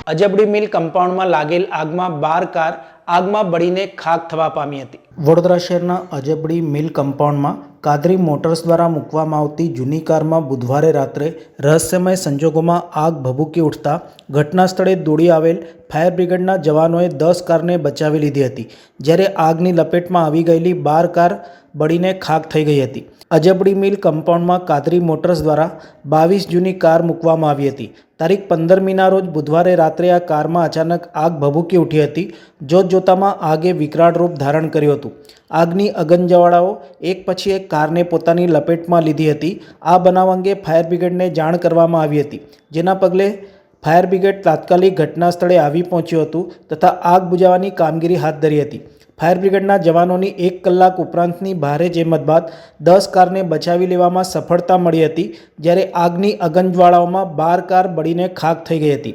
અજબડી મિલ કમ્પાઉન્ડમાં લાગેલ આગમાં 12 કાર આગમાં બળીને ખાખ થવા પામી હતી। વડોદરા શહેરના અજબડી મિલ કમ્પાઉન્ડમાં કાદરી મોટર્સ દ્વારા મૂકવામાં આવતી જૂની કારમાં બુધવારે રાત્રે રહસ્યમય સંજોગોમાં આગ ભભૂકી ઉઠતા ઘટના સ્થળે દોડી આવેલ ફાયર બ્રિગેડના જવાનોએ 10 કારને બચાવી લીધી હતી, જ્યારે આગની લપેટમાં આવી ગયેલી 12 કાર બળીને ખાખ થઈ ગઈ હતી। અજબડી મિલ કમ્પાઉન્ડમાં કાદરી મોટર્સ દ્વારા 22 જૂની કાર મૂકવામાં આવી હતી। તારીખ 15મીના રોજ બુધવારે રાત્રે આ કારમાં અચાનક આગ ભભૂકી ઉઠી હતી। જોતજોતામાં આગે વિકરાળ રૂપ ધારણ કર્યું હતું। આગની અગનજવાળાઓ એક પછી એક કારને પોતાની લપેટમાં લીધી હતી। આ બનાવ અંગે ફાયર બ્રિગેડને જાણ કરવામાં આવી હતી, જેના પગલે ફાયર બ્રિગેડ તાત્કાલિક ઘટના સ્થળે આવી પહોંચ્યું હતું તથા આગ બુઝાવવાની કામગીરી હાથ ધરી હતી। ફાયર બ્રિગેડના જવાનોની 1 કલાક ઉપરાંતની ભારે જહેમત બાદ 10 કારને બચાવી લેવામાં સફળતા મળી હતી, જ્યારે આગની અગનજ્વાળાઓમાં 12 કાર બળીને ખાખ થઈ ગઈ હતી।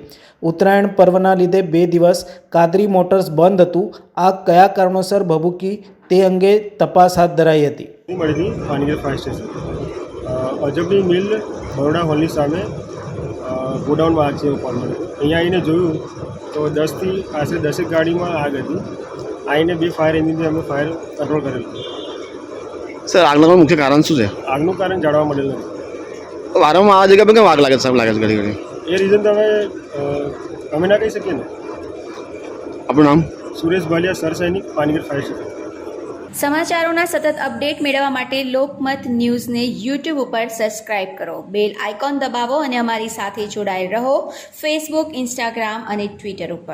ઉત્તરાયણ પર્વના લીધે 2 દિવસ કાદરી મોટર્સ બંધ હતું। આગ કયા કારણોસર ભભૂકી તે અંગે તપાસ હાથ ધરાઈ હતી। પાનગર ફાયર સ્ટેશન અજબડી મિલ બરોડા હોલની સામે ગોડાઉનમાં આગ છે પાણી। અહીંયા આવીને જોયું તો 10થી આશરે 10 ગાડીમાં આગ હતી। આવીને 2 ફાયર એન્જિનથી અમે ફાયર કંટ્રોલ કરેલું। સર આગનું મુખ્ય કારણ શું છે? આગનું કારણ જાણવા મળેલું નથી। વારંવાર આ જગ્યા પર કેમ આગ લાગે છે? સાહેબ લાગે છે ઘડી ઘડી? એ રીઝન તો અમે ના કહી શકીએ ને। આપણું નામ? સુરેશ ભાલિયા, સર સૈનિક, પાનગર ફાયર સ્ટેશન। સમાચારોના સતત અપડેટ મેળવવા માટે લોકમત ન્યૂઝને YouTube ઉપર સબસ્ક્રાઇબ કરો, બેલ આઇકોન દબાવો અને અમારી સાથે જોડાયેલ રહો ફેસબુક, ઇન્સ્ટાગ્રામ અને ટ્વિટર ઉપર।